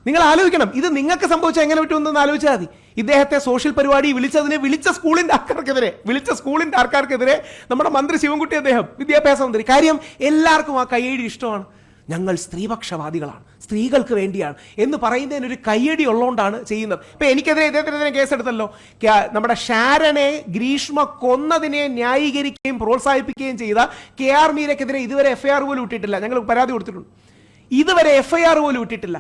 നിങ്ങൾ ആലോചിക്കണം. ഇത് നിങ്ങൾക്ക് സംഭവിച്ചാൽ എങ്ങനെ പറ്റുമെന്ന് ആലോചിച്ചാൽ മതി. ഇദ്ദേഹത്തെ സോഷ്യൽ പരിപാടി വിളിച്ച സ്കൂളിന്റെ ആൾക്കാർക്കെതിരെ നമ്മുടെ മന്ത്രി ശിവൻകുട്ടി, അദ്ദേഹം വിദ്യാഭ്യാസ മന്ത്രി. കാര്യം എല്ലാവർക്കും ആ കയ്യടി ഇഷ്ടമാണ്. ഞങ്ങൾ സ്ത്രീപക്ഷവാദികളാണ്, സ്ത്രീകൾക്ക് വേണ്ടിയാണ് എന്ന് പറയുന്നതിന് ഒരു കയ്യടി ഉള്ളതുകൊണ്ടാണ് ചെയ്യുന്നത്. ഇപ്പം എനിക്കെതിരെ ഇദ്ദേഹത്തിനെതിരെ കേസെടുത്തല്ലോ. നമ്മുടെ ഷാരനെ ഗ്രീഷ്മ കൊന്നതിനെ ന്യായീകരിക്കുകയും പ്രോത്സാഹിപ്പിക്കുകയും ചെയ്ത KR മീരയ്ക്കെതിരെ ഇതുവരെ FIR പോലും ഇട്ടിട്ടില്ല. ഞങ്ങൾ പരാതി കൊടുത്തിട്ടുണ്ട്. ഇതുവരെ FIR പോലും ഇട്ടിട്ടില്ല.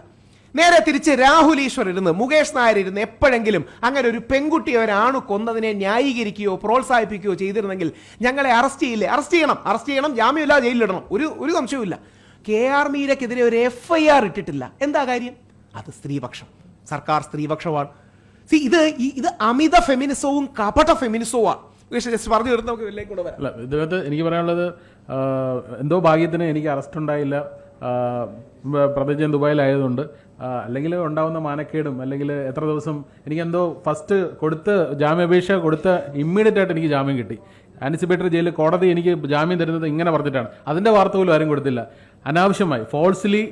നേരെ തിരിച്ച് രാഹുൽ ഈശ്വർ ഇരുന്ന്, മുകേഷ് നായർ ഇരുന്ന് എപ്പോഴെങ്കിലും അങ്ങനെ ഒരു പെൺകുട്ടിയെ ഒരാണ് കൊന്നതിനെ ന്യായീകരിക്കുകയോ പ്രോത്സാഹിപ്പിക്കുകയോ ചെയ്തിരുന്നെങ്കിൽ ഞങ്ങളെ അറസ്റ്റ് ചെയ്യില്ലേ? അറസ്റ്റ് ചെയ്യണം, ജാമ്യമില്ലാതെ ജയിലിലിടണം, ഒരു സംശയവുമില്ല. KR മീരയ്ക്കെതിരെ ഒരു FIR ഇട്ടിട്ടില്ല. എന്താ കാര്യം? അത് സ്ത്രീപക്ഷം, സർക്കാർ സ്ത്രീപക്ഷമാണ്. ഇത് അമിത ഫെമിനിസവും കപട ഫെമിനിസവുമാണ്. ജസ്റ്റ് പറഞ്ഞു തീർന്ന് നമുക്ക് ഇതിലേക്ക് കൂടെ വരാം. അല്ല, ഇതിനകത്ത് എനിക്ക് പറയാനുള്ളത്, എന്തോ ഭാഗ്യത്തിന് എനിക്ക് അറസ്റ്റ് ഉണ്ടായില്ല, പ്രത്യേകിച്ച് ദുബായിലായതുകൊണ്ട്. അല്ലെങ്കിൽ ഉണ്ടാവുന്ന മാനക്കേടും, അല്ലെങ്കിൽ എത്ര ദിവസം എനിക്കെന്തോ ഫസ്റ്റ് ജാമ്യാപേക്ഷ കൊടുത്ത ഇമ്മീഡിയറ്റ് ആയിട്ട് എനിക്ക് ജാമ്യം കിട്ടി. ആൻറ്റിസിപ്പേറ്ററി ജയിലിൽ കോടതി എനിക്ക് ജാമ്യം തരുന്നത് ഇങ്ങനെ പറഞ്ഞിട്ടാണ്. അതിൻ്റെ വാർത്ത പോലും ആരും കൊടുത്തില്ല. അനാവശ്യമായി falsely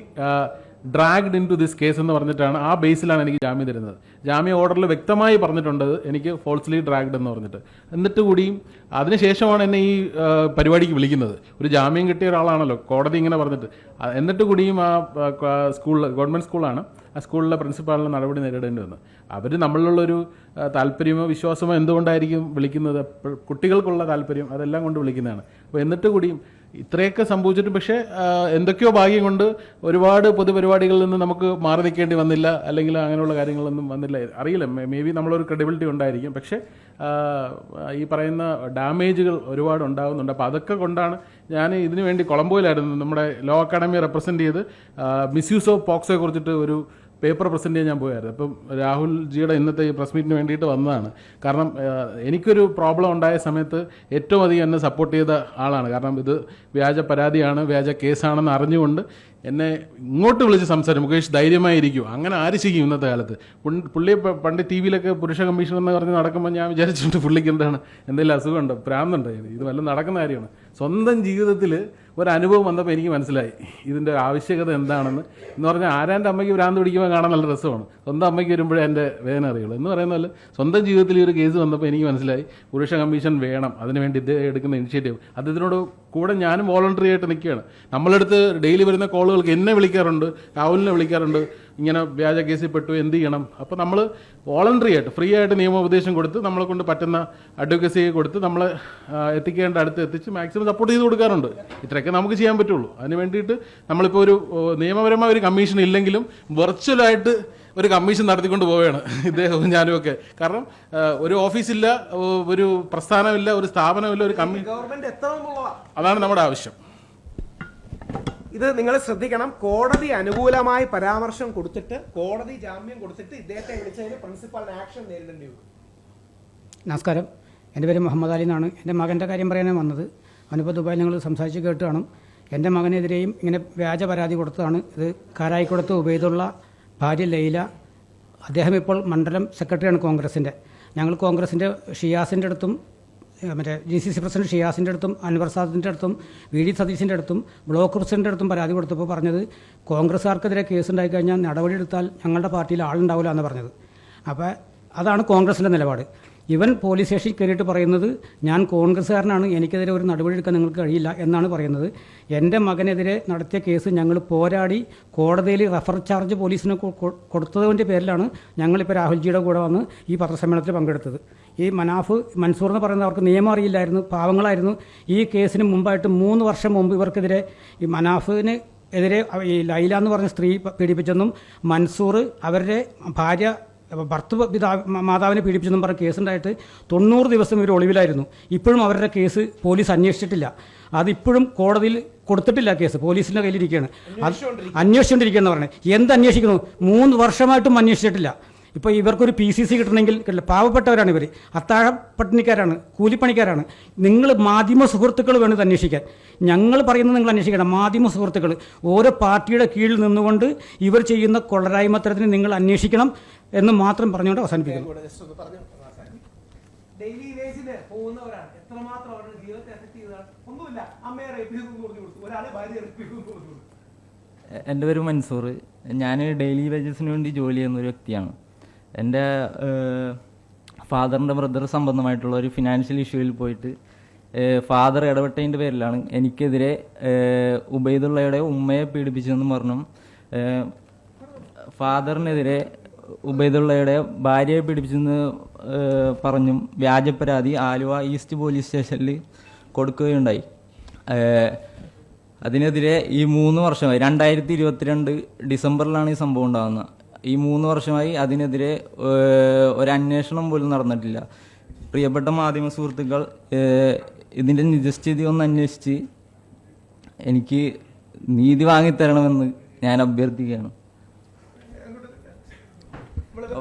dragged in to this case എന്ന് പറഞ്ഞിട്ടാണ്, ആ ബേസിലാണ് എനിക്ക് ജാമ്യം തരുന്നത്. ജാമ്യ ഓർഡറിൽ വ്യക്തമായി പറഞ്ഞിട്ടുണ്ട് എനിക്ക് ഫോൾസ്ലി ഡ്രാഗ്ഡ് എന്ന് പറഞ്ഞിട്ട്. എന്നിട്ട് കൂടിയും അതിനുശേഷമാണ് എന്നെ ഈ പരിപാടിക്ക് വിളിക്കുന്നത്. ഒരു ജാമ്യം കിട്ടിയ ഒരാളാണല്ലോ, കോടതി ഇങ്ങനെ പറഞ്ഞിട്ട്. എന്നിട്ട് കൂടിയും ആ ഗവൺമെൻറ് സ്കൂളാണ്, ആ സ്കൂളിലെ പ്രിൻസിപ്പാളിന് നടപടി നേരിടേണ്ടി വന്നു. അവർ നമ്മളിലുള്ളൊരു താല്പര്യമോ വിശ്വാസമോ എന്തുകൊണ്ടായിരിക്കും വിളിക്കുന്നത്? കുട്ടികൾക്കുള്ള താല്പര്യം അതെല്ലാം കൊണ്ട് വിളിക്കുന്നതാണ്. അപ്പോൾ എന്നിട്ട് കൂടിയും ഇത്രയൊക്കെ സംഭവിച്ചിട്ട്, പക്ഷേ എന്തൊക്കെയോ ഭാഗ്യം കൊണ്ട് ഒരുപാട് പൊതുപരിപാടികളിൽ നിന്ന് നമുക്ക് മാറി നിൽക്കേണ്ടി വന്നില്ല, അല്ലെങ്കിൽ അങ്ങനെയുള്ള കാര്യങ്ങളൊന്നും വന്നില്ല. അറിയില്ല, മേ ബി നമ്മളൊരു ക്രെഡിബിലിറ്റി ഉണ്ടായിരിക്കും. പക്ഷേ ഈ പറയുന്ന ഡാമേജുകൾ ഒരുപാട് ഉണ്ടാകുന്നുണ്ട്. അപ്പോൾ അതൊക്കെ കൊണ്ടാണ് ഞാൻ ഇതിനു വേണ്ടി കൊളംബോയിലായിരുന്നു, നമ്മുടെ ലോ അക്കാഡമിയെ റെപ്രസെൻറ്റ് ചെയ്ത് മിസ്യൂസ് ഓഫ് പോക്സോയെ കുറിച്ചിട്ട് ഒരു പേപ്പർ പ്രസൻറ്റ് ചെയ്യാൻ ഞാൻ പോയായിരുന്നു. അപ്പം രാഹുൽ ജിയുടെ ഇന്നത്തെ ഈ പ്രസ് മീറ്റിന് വേണ്ടിയിട്ട് വന്നതാണ്. കാരണം എനിക്കൊരു പ്രോബ്ലം ഉണ്ടായ സമയത്ത് ഏറ്റവും അധികം എന്നെ സപ്പോർട്ട് ചെയ്ത ആളാണ്. കാരണം ഇത് വ്യാജ പരാതിയാണ്, വ്യാജ കേസാണെന്ന് അറിഞ്ഞുകൊണ്ട് എന്നെ ഇങ്ങോട്ട് വിളിച്ച് സംസാരിച്ചു. മുകേഷ് ധൈര്യമായിരിക്കും, അങ്ങനെ ആര് ചെയ്യും ഇന്നത്തെ കാലത്ത്? പുള്ളിയെ പണ്ട് TV വിയിലൊക്കെ പുരുഷ കമ്മീഷൻ എന്ന് പറഞ്ഞ് നടക്കുമ്പോൾ ഞാൻ വിചാരിച്ചിട്ട് പുള്ളിക്ക് എന്തെങ്കിലും അസുഖമുണ്ടോ, പ്രാന്തുണ്ടോ, ഇത് വല്ലതും നടക്കുന്ന കാര്യമാണ്. സ്വന്തം ജീവിതത്തിൽ ഒരു അനുഭവം വന്നപ്പോൾ എനിക്ക് മനസ്സിലായി ഇതിൻ്റെ ആവശ്യകത എന്താണെന്ന്. എന്ന് പറഞ്ഞാൽ ആരാൻ്റെ അമ്മയ്ക്ക് ഭ്രാന്ത് പിടിക്കുമ്പോൾ കാണാൻ നല്ല രസമാണ്, സ്വന്തം അമ്മയ്ക്ക് വരുമ്പോഴേ എൻ്റെ വേദന അറിയുള്ളൂ എന്ന് പറയുന്ന പോലെ സ്വന്തം ജീവിതത്തിൽ ഈ ഒരു കേസ് വന്നപ്പോൾ എനിക്ക് മനസ്സിലായി പുരുഷ കമ്മീഷൻ വേണം. അതിനുവേണ്ടി ഇദ്ദേഹം എടുക്കുന്ന ഇനിഷ്യേറ്റീവ്, ഇതിനോട് കൂടെ ഞാനും വോളണ്ടറി ആയിട്ട് നിൽക്കുകയാണ്. നമ്മളടുത്ത് ഡെയിലി വരുന്ന കോളുകൾക്ക് എന്നെ വിളിക്കാറുണ്ട്, രാഹുലിനെ വിളിക്കാറുണ്ട്, ഇങ്ങനെ വ്യാജ കേസിൽ പെട്ടു എന്ത് ചെയ്യണം. അപ്പോൾ നമ്മൾ വോളണ്ടറി ആയിട്ട് ഫ്രീ ആയിട്ട് നിയമോപദേശം കൊടുത്ത് നമ്മളെ കൊണ്ട് പറ്റുന്ന അഡ്വക്കസി കൊടുത്ത് നമ്മളെ എത്തിക്കേണ്ട അടുത്ത് എത്തിച്ച് മാക്സിമം സപ്പോർട്ട് ചെയ്ത് കൊടുക്കാറുണ്ട്. ഇത്രയൊക്കെ നമുക്ക് ചെയ്യാൻ പറ്റുള്ളൂ. അതിന് വേണ്ടിയിട്ട് നമ്മളിപ്പോൾ ഒരു നിയമപരമായ ഒരു കമ്മീഷൻ ഇല്ലെങ്കിലും വെർച്വലായിട്ട് ഒരു കമ്മീഷൻ നടത്തിക്കൊണ്ട് പോവുകയാണ് ഇദ്ദേഹവും ഞാനും ഒക്കെ. കാരണം ഒരു ഓഫീസില്ല, ഒരു പ്രസ്ഥാനമില്ല, ഒരു സ്ഥാപനമില്ല, ഒരു ഗവൺമെന്റ് എത്തണമെന്നുള്ളതാണ്. അതാണ് നമ്മുടെ ആവശ്യം. ഇത് നിങ്ങൾ ശ്രദ്ധിക്കണം. കോടതി അനുകൂലമായി പരാമർശം കൊടുത്തിട്ട്, കോടതി ജാമ്യം കൊടുത്തിട്ട് ഇദ്ദേഹത്തെ വിളിച്ചതിന് പ്രിൻസിപ്പലിന് ആക്ഷൻ നേരിടേണ്ടി വരും. നമസ്കാരം, എൻ്റെ പേര് മുഹമ്മദ് അലി എന്നാണ്. എൻ്റെ മകൻ്റെ കാര്യം പറയാനാണ് വന്നത്. അവനിപ്പോൾ ദുബായിൽ നിങ്ങൾ സംസാരിച്ച് കേട്ട് കാണും. എൻ്റെ മകനെതിരെയും ഇങ്ങനെ വ്യാജ പരാതി കൊടുത്തതാണ്. ഇത് കാരായിക്കുളത്ത് ഉബൈദുള്ള ഭാര്യ ലൈല, അദ്ദേഹം ഇപ്പോൾ മണ്ഡലം സെക്രട്ടറിയാണ് കോൺഗ്രസിൻ്റെ. ഞങ്ങൾ കോൺഗ്രസിൻ്റെ ഷിയാസിൻ്റെ അടുത്തും മറ്റേ GCC പ്രസിഡന്റ് ഷിയാസിൻ്റെ അടുത്തും അൻവർ സാദിൻ്റെ അടുത്തും VD സതീശിൻ്റെ അടുത്തും ബ്ലോക്ക് പ്രസിഡൻ്റെ അടുത്തും പരാതി കൊടുത്തപ്പോൾ പറഞ്ഞത് കോൺഗ്രസ്സുകാർക്കെതിരെ കേസ് ഉണ്ടായിക്കഴിഞ്ഞാൽ നടപടിയെടുത്താൽ ഞങ്ങളുടെ പാർട്ടിയിൽ ആളുണ്ടാവില്ല എന്ന് പറഞ്ഞത്. അപ്പോൾ അതാണ് കോൺഗ്രസിൻ്റെ നിലപാട്. ഇവൻ പോലീസ് സ്റ്റേഷനിൽ കയറിയിട്ട് പറയുന്നത് ഞാൻ കോൺഗ്രസ്സുകാരനാണ്, എനിക്കെതിരെ ഒരു നടപടി എടുക്കാൻ നിങ്ങൾക്ക് കഴിയില്ല എന്നാണ് പറയുന്നത്. എൻ്റെ മകനെതിരെ നടത്തിയ കേസ് ഞങ്ങൾ പോരാടി കോടതിയിൽ റഫർ ചാർജ് പോലീസിന് കൊടുത്തതിൻ്റെ പേരിലാണ് ഞങ്ങളിപ്പോൾ രാഹുൽജിയുടെ കൂടെ വന്ന് ഈ പത്രസമ്മേളനത്തിൽ പങ്കെടുത്തത്. ഈ മൻസൂർ എന്ന് പറയുന്നത് അവർക്ക് നിയമം അറിയില്ലായിരുന്നു, പാവങ്ങളായിരുന്നു. ഈ കേസിന് മുമ്പായിട്ട് 3 വർഷം മുമ്പ് ഇവർക്കെതിരെ ഈ മനാഫിന് എതിരെ ഈ ലൈല എന്ന് പറഞ്ഞ സ്ത്രീ പീഡിപ്പിച്ചെന്നും മൻസൂർ അവരുടെ മാതാവിനെ പീഡിപ്പിച്ചെന്നും പറഞ്ഞ കേസുണ്ടായിട്ട് 90 ദിവസം ഇവർ ഒളിവിലായിരുന്നു. ഇപ്പോഴും അവരുടെ കേസ് പോലീസ് അന്വേഷിച്ചിട്ടില്ല. അതിപ്പോഴും കോടതിയിൽ കൊടുത്തിട്ടില്ല. കേസ് പോലീസിൻ്റെ കയ്യിലിരിക്കുകയാണ്, അന്വേഷിച്ചുകൊണ്ടിരിക്കുകയെന്ന് പറഞ്ഞത്. എന്ത് അന്വേഷിക്കുന്നു? 3 വർഷമായിട്ടും അന്വേഷിച്ചിട്ടില്ല. ഇപ്പോൾ ഇവർക്കൊരു PCC കിട്ടണമെങ്കിൽ കിട്ടില്ല. പാവപ്പെട്ടവരാണ് ഇവർ, അത്താഴ പട്ടിണിക്കാരാണ്, കൂലിപ്പണിക്കാരാണ്. നിങ്ങൾ മാധ്യമ സുഹൃത്തുക്കൾ വേണം ഇത് അന്വേഷിക്കാൻ. ഞങ്ങൾ പറയുന്നത് നിങ്ങൾ അന്വേഷിക്കണം. മാധ്യമ സുഹൃത്തുക്കൾ ഓരോ പാർട്ടിയുടെ കീഴിൽ നിന്നുകൊണ്ട് ഇവർ ചെയ്യുന്ന കൊള്ളരായ്മത്തരത്തിന് നിങ്ങൾ അന്വേഷിക്കണം എന്ന് മാത്രം പറഞ്ഞുകൊണ്ട് അവസാനിപ്പിക്കുന്നു. ഡെയിലി വേജിന് പോകുന്നവരാണ്, എത്രമാത്രം അവരുടെ ജീവിതത്തെ എഫക്ട് ചെയ്തതാണ്. ഒന്നുമില്ല, അമ്മയെ റേപ്പ് ചെയ്തു കൊടുത്തു, ഒരാളെ ഭാര്യ റേപ്പ് ചെയ്തു കൊടുത്തു. എൻ്റെ പേര് മൻസൂർ. ഞാൻ ഡെയിലി വേജസിന് വേണ്ടി ജോലി ചെയ്യുന്ന ഒരു വ്യക്തിയാണ്. എൻ്റെ ഫാദറിൻ്റെ ബ്രദർ സംബന്ധമായിട്ടുള്ള ഒരു ഫിനാൻഷ്യൽ ഇഷ്യൂവിൽ പോയിട്ട് ഫാദർ ഇടപെട്ടതിൻ്റെ പേരിലാണ് എനിക്കെതിരെ ഉബൈദുള്ളയുടെ ഉമ്മയെ പീഡിപ്പിച്ചെന്ന് പറഞ്ഞു. ഫാദറിനെതിരെ ഉബൈദുള്ളയുടെ ഭാര്യയെ പീഡിപ്പിച്ചെന്ന് പറഞ്ഞും വ്യാജ പരാതി ആലുവ ഈസ്റ്റ് പോലീസ് സ്റ്റേഷനിൽ കൊടുക്കുകയുണ്ടായി. അതിനെതിരെ ഈ 3 വർഷമായി 2022 ഡിസംബറിലാണ് ഈ സംഭവം ഉണ്ടാകുന്നത്. ഈ 3 വർഷമായി അതിനെതിരെ ഒരു അന്വേഷണം പോലും നടന്നിട്ടില്ല. പ്രിയപ്പെട്ട മാധ്യമ സുഹൃത്തുക്കൾ ഇതിൻ്റെ നിജസ്ഥിതി ഒന്ന് അന്വേഷിച്ച് എനിക്ക് നീതി വാങ്ങിത്തരണമെന്ന് ഞാൻ അഭ്യർത്ഥിക്കുകയാണ്.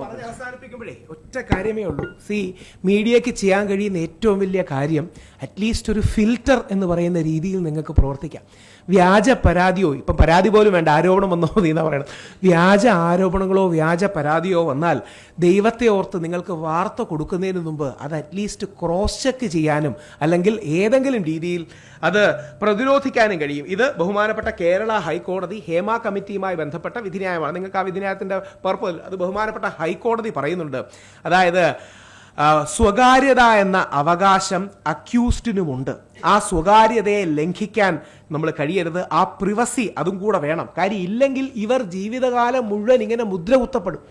പറഞ്ഞ് അവസാനിപ്പിക്കുമ്പോഴേ ഒറ്റ കാര്യമേ ഉള്ളൂ. മീഡിയയ്ക്ക് ചെയ്യാൻ കഴിയുന്ന ഏറ്റവും വലിയ കാര്യം അറ്റ്ലീസ്റ്റ് ഒരു ഫിൽറ്റർ എന്ന് പറയുന്ന രീതിയിൽ നിങ്ങൾക്ക് പ്രവർത്തിക്കാം. വ്യാജ പരാതിയോ, ഇപ്പം പരാതി പോലും വേണ്ട, ആരോപണം വന്നോ എന്നാ പറയണത്, വ്യാജ ആരോപണങ്ങളോ വ്യാജ പരാതിയോ വന്നാൽ ദൈവത്തെ ഓർത്ത് നിങ്ങൾക്ക് വാർത്ത കൊടുക്കുന്നതിന് മുമ്പ് അത് അറ്റ്ലീസ്റ്റ് ക്രോസ് ചെക്ക് ചെയ്യാനും അല്ലെങ്കിൽ ഏതെങ്കിലും രീതിയിൽ അത് പ്രതിരോധിക്കാനും കഴിയും. ഇത് ബഹുമാനപ്പെട്ട കേരള ഹൈക്കോടതി ഹേമ കമ്മിറ്റിയുമായി ബന്ധപ്പെട്ട വിധിന്യായമാണ്. നിങ്ങൾക്ക് ആ വിധിന്യായത്തിൻ്റെ പർപ്പസ് അത് ബഹുമാനപ്പെട്ട ഹൈക്കോടതി പറയുന്നുണ്ട്. അതായത് സ്വകാര്യത എന്ന അവകാശം അക്യൂസ്ഡിനുമുണ്ട്. ആ സ്വകാര്യതയെ ലംഘിക്കാൻ നമ്മൾ കഴിയരുത്. ആ പ്രിവസി അതും കൂടെ വേണം. കാര്യം ഇല്ലെങ്കിൽ ഇവർ ജീവിതകാലം മുഴുവൻ ഇങ്ങനെ മുദ്ര കുത്തപ്പെടും.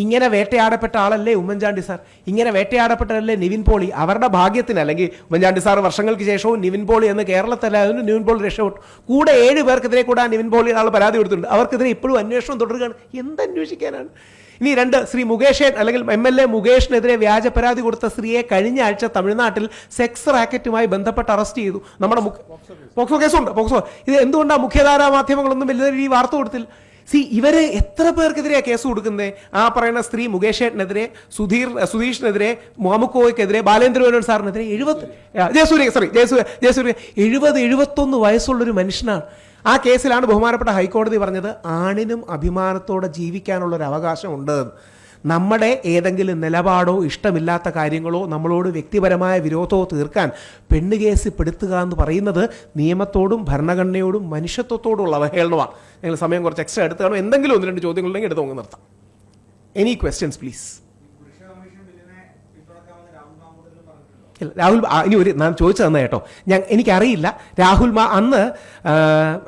ഇങ്ങനെ വേട്ടയാടപ്പെട്ട ആളല്ലേ ഉമ്മൻചാണ്ടി സാർ, ഇങ്ങനെ വേട്ടയാടപ്പെട്ടതല്ലേ നിവിൻ പോളി. അവരുടെ ഭാഗ്യത്തിന്, അല്ലെങ്കിൽ ഉമ്മൻചാണ്ടി സാർ വർഷങ്ങൾക്ക് ശേഷവും നിവിൻ പോളി എന്ന് കേരളത്തിലായതുകൊണ്ട് നിവിൻ പോളി രക്ഷപ്പെട്ടു. കൂടെ 7 പേർക്കെതിരെ കൂടെ നിവിൻ പോളി ആൾ പരാതി കൊടുത്തിട്ടുണ്ട്. അവർക്കെതിരെ ഇപ്പോഴും അന്വേഷണം തുടരുകയാണ്. എന്തന്വേഷിക്കാനാണ്? ഇനി 2 ശ്രീ മുകേഷ് അല്ലെങ്കിൽ MLA മുകേഷിനെതിരെ വ്യാജ പരാതി കൊടുത്ത സ്ത്രീയെ കഴിഞ്ഞ ആഴ്ച തമിഴ്നാട്ടിൽ സെക്സ് റാക്കറ്റുമായി ബന്ധപ്പെട്ട് അറസ്റ്റ് ചെയ്തു. നമ്മുടെ പോക്സോ കേസുണ്ട്. പോക്സോ ഇത് എന്തുകൊണ്ടാണ് മുഖ്യധാരാ മാധ്യമങ്ങളൊന്നും വലിയ ഈ വാർത്ത കൊടുത്തില്ല? ഇവര് എത്ര പേർക്കെതിരെയാണ് കേസ് കൊടുക്കുന്നത്? ആ പറയുന്ന സ്ത്രീ മുകേഷേട്ടനെതിരെ, സുധീഷിനെതിരെ, മാമുക്കോയ്ക്കെതിരെ, ബാലേന്ദ്രമേനോൻ സാറിനെതിരെ 71 വയസ്സുള്ളൊരു മനുഷ്യനാണ്. ആ കേസിലാണ് ബഹുമാനപ്പെട്ട ഹൈക്കോടതി പറഞ്ഞത് ആണിനും അഭിമാനത്തോടെ ജീവിക്കാനുള്ളൊരു അവകാശമുണ്ട്. നമ്മുടെ ഏതെങ്കിലും നിലപാടോ ഇഷ്ടമില്ലാത്ത കാര്യങ്ങളോ നമ്മളോട് വ്യക്തിപരമായ വിരോധമോ തീർക്കാൻ പെണ്ണ് കേസ് പെടുത്തുക എന്ന് പറയുന്നത് നിയമത്തോടും ഭരണഘടനയോടും മനുഷ്യത്വത്തോടുള്ള അവഹേളനമാണ്. നിങ്ങൾ സമയം കുറച്ച് എക്സ്ട്രാ എടുത്ത് കാണും. എന്തെങ്കിലും 1-2 ചോദ്യങ്ങളുണ്ടെങ്കിൽ എടുത്ത് നോക്കി നിർത്താം. Any questions please. രാഹുൽ ഇനി ഞാൻ ചോദിച്ചു തന്നെ കേട്ടോ, എനിക്കറിയില്ല. രാഹുൽ അന്ന്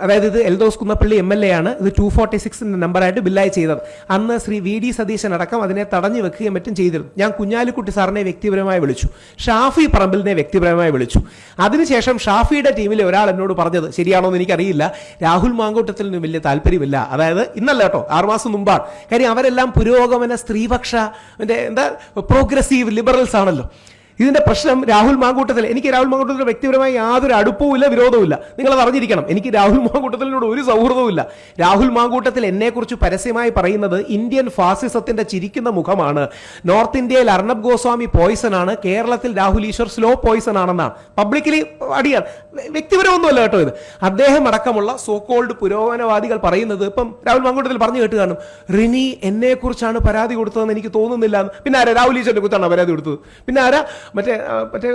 അതായത് ഇത് എൽദോസ് കുന്നപ്പള്ളി MLA ആണ് ഇത് 246 നമ്പറായിട്ട് ബില്ലായി ചെയ്തത്. അന്ന് ശ്രീ VD സതീശൻ അടക്കം അതിനെ തടഞ്ഞു വെക്കുകയും മറ്റും ചെയ്തിരുന്നു. ഞാൻ കുഞ്ഞാലിക്കുട്ടി സാറിനെ വ്യക്തിപരമായി വിളിച്ചു, ഷാഫി പറമ്പിലിനെ വ്യക്തിപരമായി വിളിച്ചു. അതിനുശേഷം ഷാഫിയുടെ ടീമിലെ ഒരാൾ എന്നോട് പറഞ്ഞത് ശരിയാണോ എന്ന് എനിക്കറിയില്ല, രാഹുൽ മാങ്കൂട്ടത്തിന് വലിയ താല്പര്യമില്ല. അതായത് ഇന്നല്ല കേട്ടോ, 6 മാസം മുമ്പാണ്. കാര്യം അവരെല്ലാം പുരോഗമന സ്ത്രീപക്ഷ പ്രോഗ്രസീവ് ലിബറൽസ് ആണല്ലോ. ഇതിന്റെ പ്രശ്നം രാഹുൽ മാങ്കൂട്ടത്തിൽ, എനിക്ക് രാഹുൽ മാങ്കൂട്ടത്തിൽ വ്യക്തിപരമായി യാതൊരു അടുപ്പവുമില്ല, വിരോധവുമില്ല. നിങ്ങളത് അറിഞ്ഞിരിക്കണം. എനിക്ക് രാഹുൽ മാങ്കൂട്ടത്തിനോട് ഒരു സൗഹൃദവുമില്ല. രാഹുൽ മാങ്കൂട്ടത്തിൽ എന്നെക്കുറിച്ച് പരസ്യമായി പറയുന്നത് ഇന്ത്യൻ ഫാസിസത്തിന്റെ ചിരിക്കുന്ന മുഖമാണ്, നോർത്ത് ഇന്ത്യയിൽ അർണബ് ഗോസ്വാമി പോയിസൺ ആണ്, കേരളത്തിൽ രാഹുൽ ഈശ്വർ സ്ലോ പോയിസൺ ആണെന്നാണ് പബ്ലിക്കലി അടിയാണ്. വ്യക്തിപരമൊന്നുമല്ല കേട്ടോ ഇത്. അദ്ദേഹം അടക്കമുള്ള സോക്കോൾഡ് പുരോഗമനവാദികൾ പറയുന്നത് ഇപ്പം രാഹുൽ മാങ്കൂട്ടത്തിൽ പറഞ്ഞു കേട്ട് കാണും, റിനി എന്നെക്കുറിച്ചാണ് പരാതി കൊടുത്തതെന്ന് എനിക്ക് തോന്നുന്നില്ല. പിന്നെ ആരാ? രാഹുൽ ഈശ്വറിനെ കുറിച്ചാണ് പരാതി കൊടുത്തത്. പിന്നെ ആരാ? മറ്റേ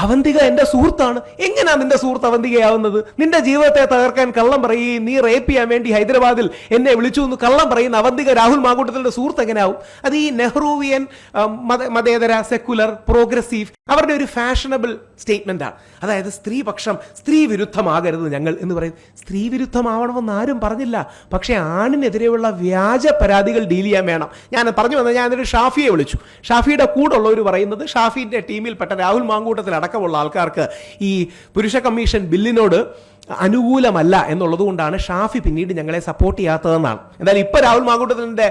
അവന്തിക എന്റെ സുഹൃത്താണ്. എങ്ങനെയാ നിന്റെ സുഹൃത്ത് അവന്തികയാവുന്നത്? നിന്റെ ജീവിതത്തെ തകർക്കാൻ കള്ളം പറയുകയും നീ റേപ്പ് ചെയ്യാൻ വേണ്ടി ഹൈദരാബാദിൽ എന്നെ വിളിച്ചു എന്ന് കള്ളം പറയുന്ന അവന്തിക രാഹുൽ മാങ്കൂട്ടത്തിന്റെ സുഹൃത്ത് എങ്ങനെയാവും? അത് ഈ നെഹ്റുവിയൻ മതേതര സെക്കുലർ പ്രോഗ്രസീവ് അവരുടെ ഒരു ഫാഷനബിൾ സ്റ്റേറ്റ്മെന്റ് ആണ്. അതായത് സ്ത്രീപക്ഷം, സ്ത്രീ വിരുദ്ധമാകരുത് ഞങ്ങൾ എന്ന് പറയും. സ്ത്രീ വിരുദ്ധമാവണമെന്ന് ആരും പറഞ്ഞില്ല. പക്ഷേ ആണിനെതിരെയുള്ള വ്യാജ പരാതികൾ ഡീൽ ചെയ്യാൻ വേണം. ഞാൻ പറഞ്ഞു വന്നത്, ഞാൻ എന്നിട്ട് ഷാഫിയെ വിളിച്ചു. ഷാഫിയുടെ കൂടെ ഉള്ളവർ പറയുന്നത് ഷാഫിന്റെ ടീമിൽപ്പെട്ട രാഹുൽ മാങ്കൂട്ടത്തിൽ അടക്കമുള്ള ആൾക്കാർക്ക് ഈ പുരുഷ കമ്മീഷൻ ബില്ലിനോട് അനുകൂലമല്ല എന്നുള്ളത് കൊണ്ടാണ് ഷാഫി പിന്നീട് ഞങ്ങളെ സപ്പോർട്ട് ചെയ്യാത്തതെന്നാണ്. എന്തായാലും ഇപ്പൊ രാഹുൽ മാങ്കൂട്ടത്തിന്റെ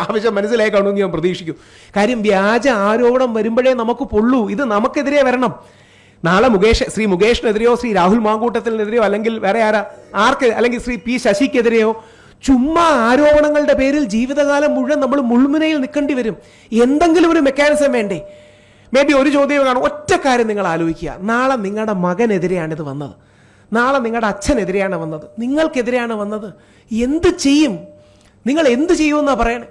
ആവശ്യം മനസ്സിലായി കാണുമെന്ന് ഞാൻ പ്രതീക്ഷിക്കും. കാര്യം വ്യാജ ആരോപണം വരുമ്പോഴേ നമുക്ക് പൊള്ളൂ. ഇത് നമുക്കെതിരെ വരണം. നാളെ ശ്രീ മുകേഷിനെതിരെയോ ശ്രീ രാഹുൽ മാങ്കൂട്ടത്തിനെതിരെയോ അല്ലെങ്കിൽ വേറെ ആർക്ക് അല്ലെങ്കിൽ ശ്രീ P ശശിക്കെതിരെയോ ചുമ്മാ ആരോപണങ്ങളുടെ പേരിൽ ജീവിതകാലം മുഴുവൻ നമ്മൾ മുൾമുനയിൽ നിൽക്കേണ്ടി വരും. എന്തെങ്കിലും ഒരു മെക്കാനിസം വേണ്ടേ? മേ ബി ഒരു ചോദ്യം കാണും. ഒറ്റ കാര്യം നിങ്ങൾ ആലോചിക്കുക, നാളെ നിങ്ങളുടെ മകനെതിരെയാണിത് വന്നത്, നാളെ നിങ്ങളുടെ അച്ഛനെതിരെയാണ് വന്നത്, നിങ്ങൾക്കെതിരെയാണ് വന്നത്. എന്ത് ചെയ്യും? നിങ്ങൾ എന്ത് ചെയ്യുമെന്നാ പറയണേ?